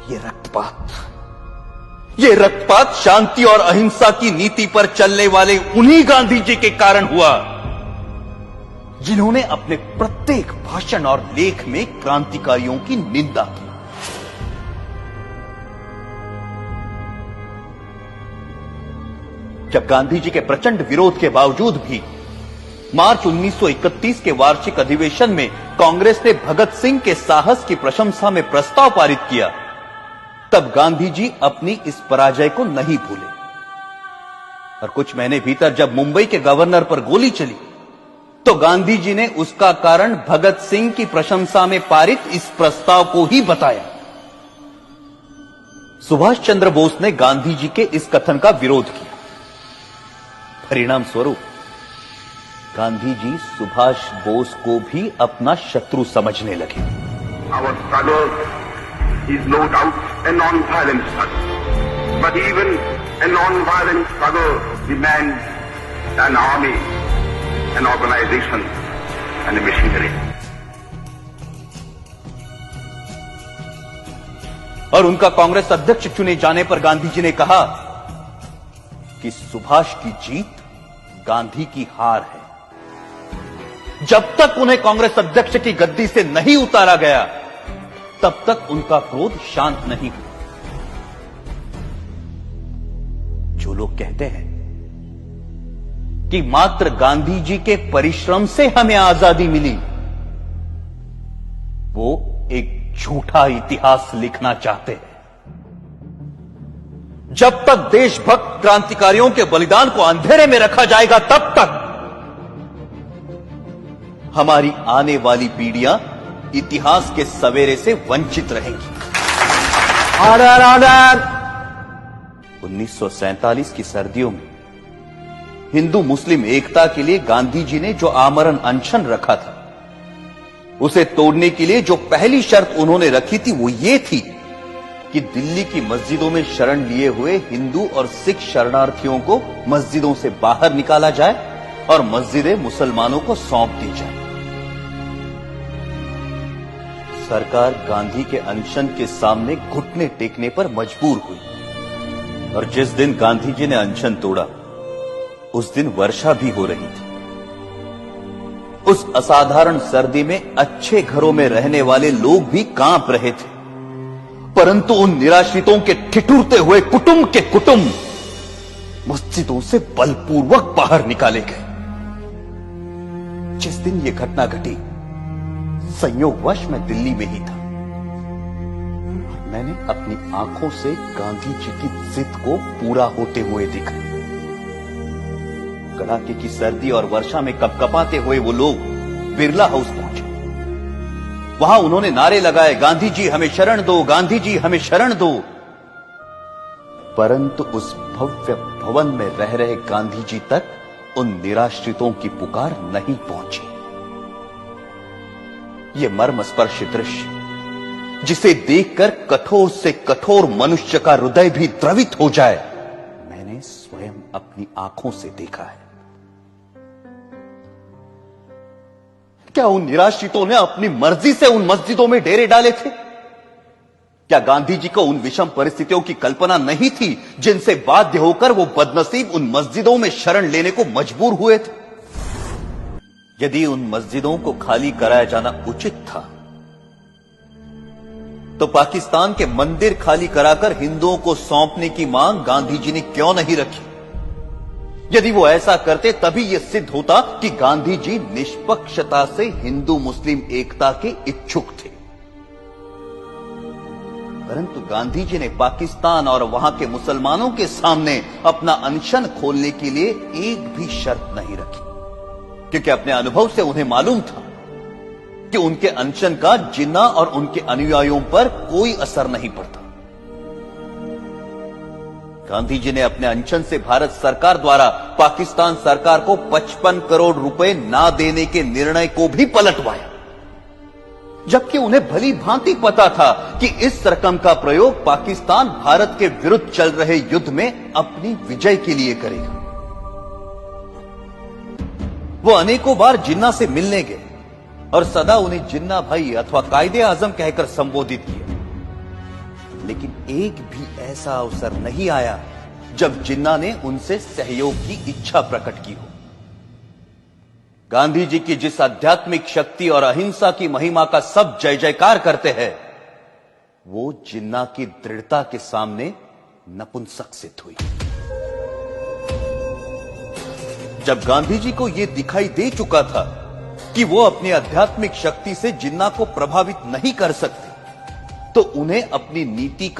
ये रक्तपात शांति और अहिंसा की नीति पर चलने वाले उन्हीं गांधी जी के कारण हुआ जिन्होंने अपने प्रत्येक भाषण और लेख में क्रांतिकारियों की निंदा की। जब गांधी जी के प्रचंड विरोध के बावजूद भी मार्च 1931 के वार्षिक अधिवेशन में कांग्रेस ने भगत सिंह के साहस की प्रशंसा में प्रस्ताव पारित किया, तब गांधी जी अपनी इस पराजय को नहीं भूले और कुछ महीने भीतर जब मुंबई के गवर्नर पर गोली चली तो गांधी जी ने उसका कारण भगत सिंह की प्रशंसा में पारित इस प्रस्ताव को ही बताया। सुभाष चंद्र बोस ने गांधी जी के इस कथन का विरोध किया। परिणाम स्वरूप गांधी जी सुभाष बोस को भी अपना शत्रु समझने लगे। Our struggle is no doubt a non-violent struggle, but even a non-violent struggle demands an army, an organization, and a machinery. और उनका कांग्रेस अध्यक्ष चुने जाने पर गांधी जी ने कहा कि सुभाष की जीत गांधी की हार है। जब तक उन्हें कांग्रेस अध्यक्ष की गद्दी से नहीं उतारा गया तब तक उनका क्रोध शांत नहीं हुआ। जो लोग कहते हैं कि मात्र गांधी जी के परिश्रम से हमें आजादी मिली, वो एक झूठा इतिहास लिखना चाहते हैं। जब तक देशभक्त क्रांतिकारियों के बलिदान को अंधेरे में रखा जाएगा तब तक हमारी आने वाली पीढ़ियां इतिहास के सवेरे से वंचित रहेंगी। Order order. 1947 की सर्दियों में हिंदू मुस्लिम एकता के लिए गांधी जी ने जो आमरण अनशन रखा था, उसे तोड़ने के लिए जो पहली शर्त उन्होंने रखी थी वो ये थी कि दिल्ली की मस्जिदों में शरण लिए हुए हिंदू और सिख शरणार्थियों को मस्जिदों से बाहर निकाला जाए और मस्जिदें मुसलमानों को सौंप दी जाए। सरकार गांधी के अनशन के सामने घुटने टेकने पर मजबूर हुई और जिस दिन गांधी जी ने अनशन तोड़ा उस दिन वर्षा भी हो रही थी। उस असाधारण सर्दी में अच्छे घरों में रहने वाले लोग भी कांप रहे थे, परंतु उन निराश्रितों के ठिठुरते हुए कुटुंब के कुटुंब मस्जिदों से बलपूर्वक बाहर निकाले गए। जिस दिन यह घटना घटी संयोगवश मैं दिल्ली में ही था और मैंने अपनी आंखों से गांधी जी की जिद को पूरा होते हुए देखा। कड़ाके की सर्दी और वर्षा में कपकपाते हुए वो लोग बिरला हाउस पहुंचे। वहां उन्होंने नारे लगाए, गांधी जी हमें शरण दो, गांधी जी हमें शरण दो। परंतु उस भव्य भवन में रह रहे गांधी जी तक उन निराश्रितों की पुकार नहीं पहुंची। ये मर्मस्पर्शी दृश्य जिसे देखकर कठोर से कठोर मनुष्य का हृदय भी द्रवित हो जाए, मैंने स्वयं अपनी आंखों से देखा है। क्या उन निराश्रितों ने अपनी मर्जी से उन मस्जिदों में डेरे डाले थे? क्या गांधी जी को उन विषम परिस्थितियों की कल्पना नहीं थी जिनसे बाध्य होकर वो बदनसीब उन मस्जिदों में शरण लेने को मजबूर हुए थे? यदि उन मस्जिदों को खाली कराया जाना उचित था तो पाकिस्तान के मंदिर खाली कराकर हिंदुओं को सौंपने की मांग गांधी जी ने क्यों नहीं रखी? यदि वो ऐसा करते तभी यह सिद्ध होता कि गांधी जी निष्पक्षता से हिंदू मुस्लिम एकता के इच्छुक थे। परंतु गांधी जी ने पाकिस्तान और वहां के मुसलमानों के सामने अपना अनशन खोलने के लिए एक भी शर्त नहीं रखी, क्योंकि अपने अनुभव से उन्हें मालूम था कि उनके अनशन का जिन्ना और उनके अनुयायियों पर कोई असर नहीं पड़ता। गांधी जी ने अपने अनशन से भारत सरकार द्वारा पाकिस्तान सरकार को 55 करोड़ रुपए ना देने के निर्णय को भी पलटवाया, जबकि उन्हें भली भांति पता था कि इस रकम का प्रयोग पाकिस्तान भारत के विरुद्ध चल रहे युद्ध में अपनी विजय के लिए करेगा। वो अनेकों बार जिन्ना से मिलने गए और सदा उन्हें जिन्ना भाई अथवा कायदे आजम कहकर संबोधित किया, लेकिन एक भी ऐसा अवसर नहीं आया जब जिन्ना ने उनसे सहयोग की इच्छा प्रकट की हो। गांधी जी की जिस आध्यात्मिक शक्ति और अहिंसा की महिमा का सब जय जयकार करते हैं, वो जिन्ना की दृढ़ता के सामने नपुंसक सिद्ध हुई। जब गांधी जी को यह दिखाई दे चुका था कि वो अपनी आध्यात्मिक शक्ति से जिन्ना को प्रभावित नहीं कर सकते, तो उन्हें अपनी नीति का